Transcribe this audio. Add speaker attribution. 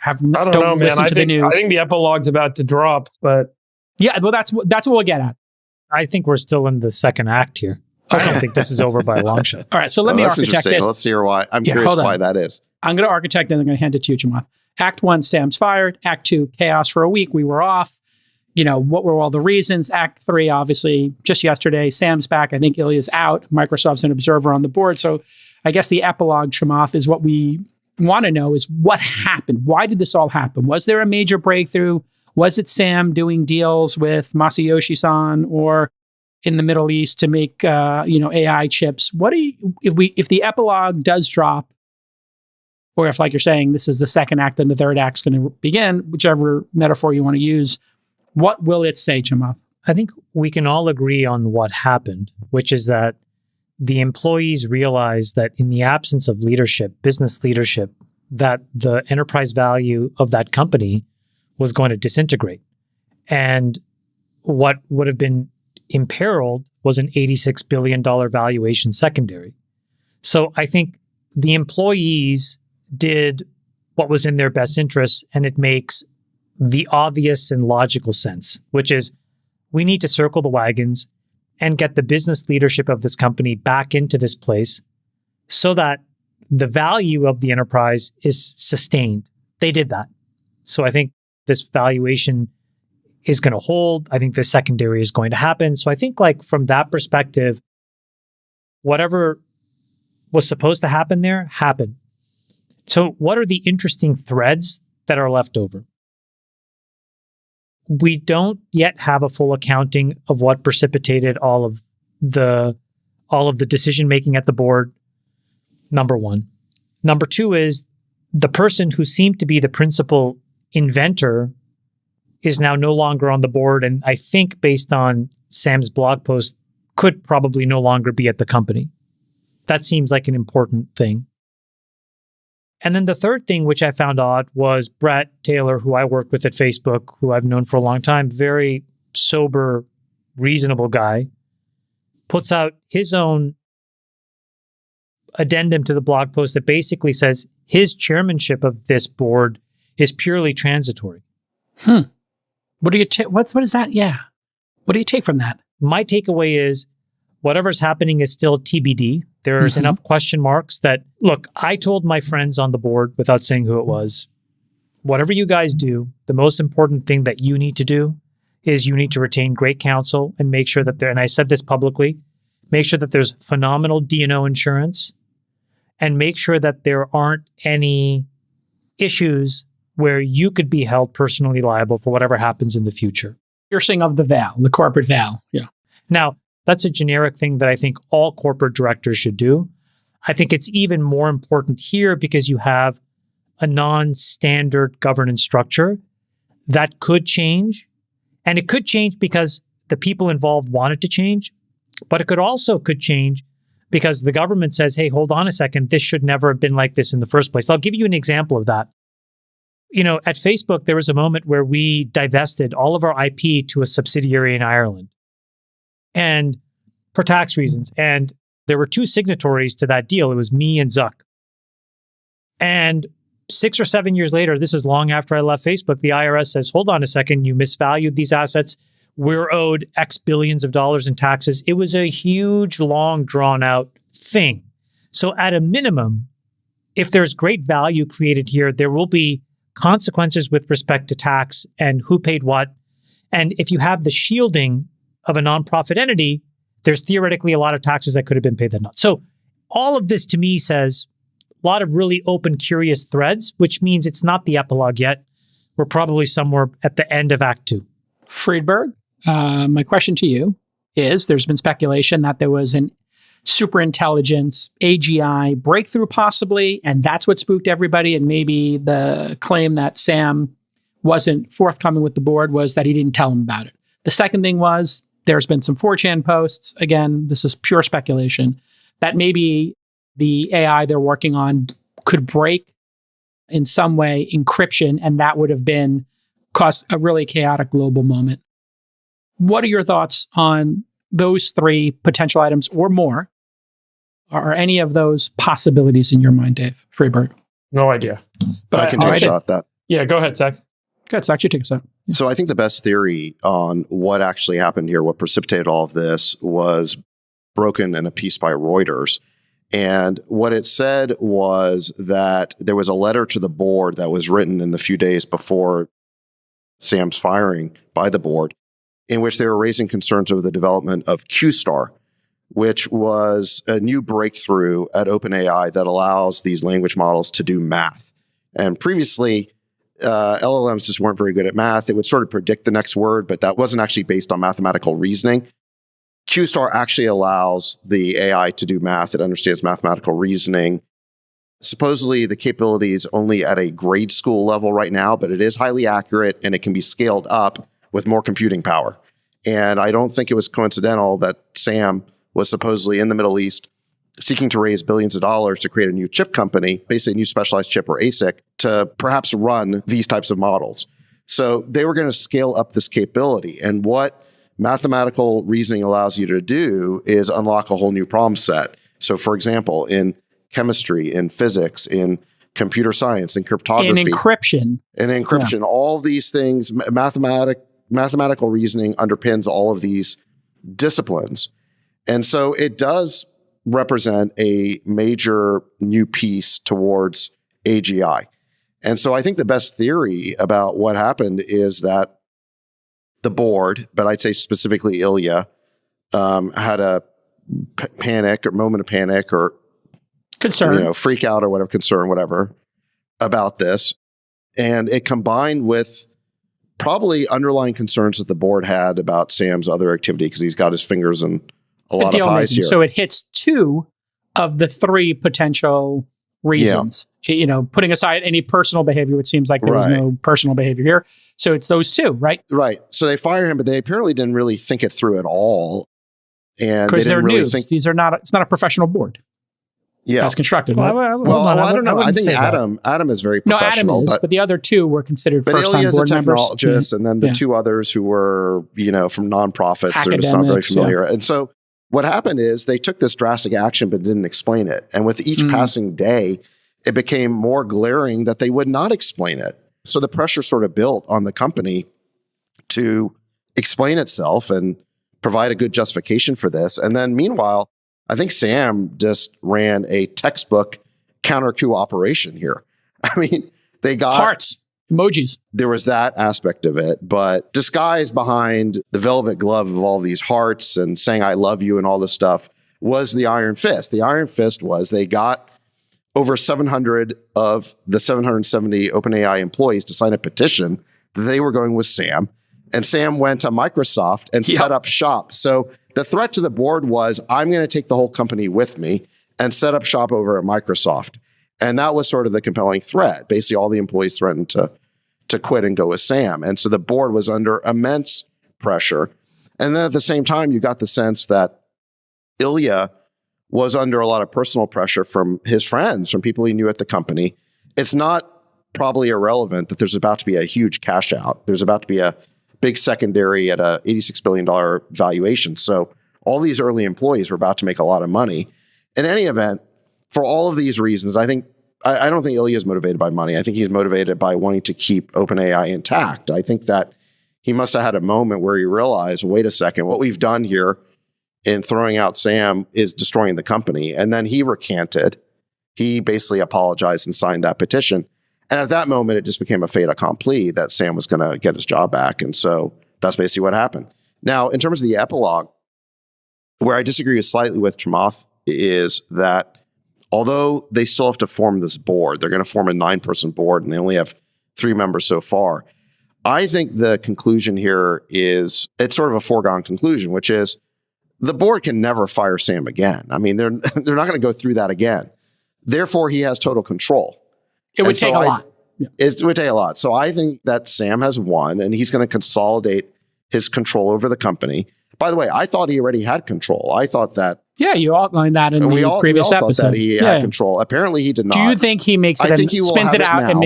Speaker 1: I don't know, man.
Speaker 2: listen to the news.
Speaker 1: I think the epilogue's about to drop, but
Speaker 2: yeah, well, that's what we'll get at.
Speaker 3: I think we're still in the second act here. I don't think this is over by a long shot.
Speaker 2: All right, so let me
Speaker 4: that's
Speaker 2: architect
Speaker 4: interesting.
Speaker 2: this.
Speaker 4: Let's hear why. I'm curious why that is.
Speaker 2: I'm going to architect and I'm going to hand it to you, Chamath. Act 1, Sam's fired. Act 2, chaos for a week. We were off. What were all the reasons? Act 3, obviously, just yesterday, Sam's back. I think Ilya's out. Microsoft's an observer on the board. So I guess the epilogue, Chamath, is what we want to know is what happened. Why did this all happen? Was there a major breakthrough? Was it Sam doing deals with Masayoshi-san or in the Middle East to make AI chips? If the epilogue does drop, or if, like you're saying, this is the second act and the third act's going to begin, whichever metaphor you want to use, what will it say, Chamath?
Speaker 3: I think we can all agree on what happened, which is that the employees realized that in the absence of leadership, business leadership, that the enterprise value of that company was going to disintegrate. And what would have been imperiled was an $86 billion valuation secondary. So I think the employees did what was in their best interest, and it makes the obvious and logical sense, which is we need to circle the wagons and get the business leadership of this company back into this place so that the value of the enterprise is sustained. They did that. So I think this valuation is going to hold. I think the secondary is going to happen. So I think from that perspective, whatever was supposed to happen there happened. So what are the interesting threads that are left over? We don't yet have a full accounting of what precipitated all of the decision making at the board. Number one. Number two is the person who seemed to be the principal inventor is now no longer on the board, and I think based on Sam's blog post, could probably no longer be at the company. That seems like an important thing. And then the third thing, which I found odd, was Brett Taylor, who I worked with at Facebook, who I've known for a long time, very sober, reasonable guy, puts out his own addendum to the blog post that basically says his chairmanship of this board is purely transitory.
Speaker 2: What do you take? What is that? Yeah. What do you take from that?
Speaker 3: My takeaway is whatever's happening is still TBD. There's enough question marks that, look, I told my friends on the board, without saying who it was, whatever you guys do, the most important thing that you need to do is you need to retain great counsel and make sure that and I said this publicly, make sure that there's phenomenal D&O insurance and make sure that there aren't any issues where you could be held personally liable for whatever happens in the future.
Speaker 2: Piercing of the veil, the corporate veil. Yeah.
Speaker 3: Now, that's a generic thing that I think all corporate directors should do. I think it's even more important here because you have a non-standard governance structure that could change. And it could change because the people involved want it to change, but it could change because the government says, hey, hold on a second, this should never have been like this in the first place. I'll give you an example of that. At Facebook, there was a moment where we divested all of our IP to a subsidiary in Ireland. And for tax reasons. And there were two signatories to that deal. It was me and Zuck. And 6 or 7 years later, this is long after I left Facebook, the IRS says, hold on a second, you misvalued these assets. We're owed X billions of dollars in taxes. It was a huge, long, drawn out thing. So at a minimum, if there's great value created here, there will be consequences with respect to tax and who paid what. And if you have the shielding of a nonprofit entity, there's theoretically a lot of taxes that could have been paid that not. So all of this to me says a lot of really open, curious threads, which means it's not the epilogue yet. We're probably somewhere at the end of Act 2.
Speaker 2: Friedberg, my question to you is, there's been speculation that there was an superintelligence, AGI breakthrough possibly, and that's what spooked everybody. And maybe the claim that Sam wasn't forthcoming with the board was that he didn't tell him about it. The second thing was, there's been some 4chan posts, again, this is pure speculation, that maybe the AI they're working on could break in some way encryption, and that would have caused a really chaotic global moment. What are your thoughts on those three potential items or more? Are any of those possibilities in your mind, Dave Freeberg?
Speaker 1: No idea.
Speaker 4: I can take a shot at that.
Speaker 1: Yeah, go ahead, Sax.
Speaker 2: Good, Sax, you take us out. Yeah.
Speaker 4: So I think the best theory on what actually happened here, what precipitated all of this, was broken in a piece by Reuters. And what it said was that there was a letter to the board that was written in the few days before Sam's firing by the board, in which they were raising concerns over the development of QStar, which was a new breakthrough at OpenAI that allows these language models to do math. And previously, LLMs just weren't very good at math. It would sort of predict the next word, but that wasn't actually based on mathematical reasoning. QStar actually allows the AI to do math. It understands mathematical reasoning. Supposedly, the capability is only at a grade school level right now, but it is highly accurate and it can be scaled up with more computing power. And I don't think it was coincidental that Sam was supposedly in the Middle East seeking to raise billions of dollars to create a new chip company, basically a new specialized chip or ASIC, to perhaps run these types of models. So they were going to scale up this capability. And what mathematical reasoning allows you to do is unlock a whole new problem set. So for example, in chemistry, in physics, in computer science, in cryptography.
Speaker 2: In encryption.
Speaker 4: Yeah. All of these things, mathematical reasoning underpins all of these disciplines. And so it does represent a major new piece towards AGI. And so I think the best theory about what happened is that the board, but I'd say specifically Ilya, had a panic or moment of panic or
Speaker 2: concern,
Speaker 4: freak out or whatever, concern, whatever, about this. And it combined with probably underlying concerns that the board had about Sam's other activity, because he's got his fingers in a lot of pies here.
Speaker 2: So it hits two of the three potential reasons. Yeah. Putting aside any personal behavior, it seems like there was no personal behavior here. So it's those two, right?
Speaker 4: Right. So they fire him, but they apparently didn't really think it through at all. And
Speaker 2: because they're
Speaker 4: really
Speaker 2: news. These are not. It's not a professional board.
Speaker 4: Yeah,
Speaker 2: that's constructed.
Speaker 4: Well, I don't know. I think Adam is very professional.
Speaker 2: No, Adam is, but the other two were considered first-time board members.
Speaker 4: Technologist, and then the two others who were, from nonprofits, they're just not very familiar. And so what happened is they took this drastic action but didn't explain it. And with each passing day, it became more glaring that they would not explain it. So the pressure sort of built on the company to explain itself and provide a good justification for this. And then meanwhile, I think Sam just ran a textbook counter-coup operation here. I mean, they got
Speaker 2: hearts, emojis.
Speaker 4: There was that aspect of it, but disguised behind the velvet glove of all these hearts and saying, I love you and all this stuff was the Iron Fist. The Iron Fist was they got over 700 of the 770 OpenAI employees to sign a petition that they were going with Sam. And Sam went to Microsoft and set up shop. So the threat to the board was, I'm going to take the whole company with me and set up shop over at Microsoft. And that was sort of the compelling threat. Basically, all the employees threatened to quit and go with Sam. And so the board was under immense pressure. And then at the same time, you got the sense that Ilya was under a lot of personal pressure from his friends, from people he knew at the company. It's not probably irrelevant that there's about to be a huge cash out. There's about to be a big secondary at a $86 billion valuation. So all these early employees were about to make a lot of money. In any event, for all of these reasons, I don't think Ilya is motivated by money. I think he's motivated by wanting to keep OpenAI intact. I think that he must have had a moment where he realized, wait a second, what we've done here in throwing out Sam is destroying the company. And then he recanted. He basically apologized and signed that petition. And at that moment, it just became a fait accompli that Sam was going to get his job back. And so that's basically what happened. Now, in terms of the epilogue, where I disagree slightly with Chamath is that although they still have to form this board, they're going to form a 9-person board and they only have 3 members so far. I think the conclusion here is, it's sort of a foregone conclusion, which is the board can never fire Sam again. I mean, they're not going to go through that again. Therefore, he has total control.
Speaker 2: It would take a lot.
Speaker 4: It would take a lot. So I think that Sam has won and he's going to consolidate his control over the company. By the way, I thought he already had control. I thought that.
Speaker 2: Yeah, you outlined that in the previous episode.
Speaker 4: Thought that he had control. Apparently he did not.
Speaker 2: Do you think he makes it spins it out and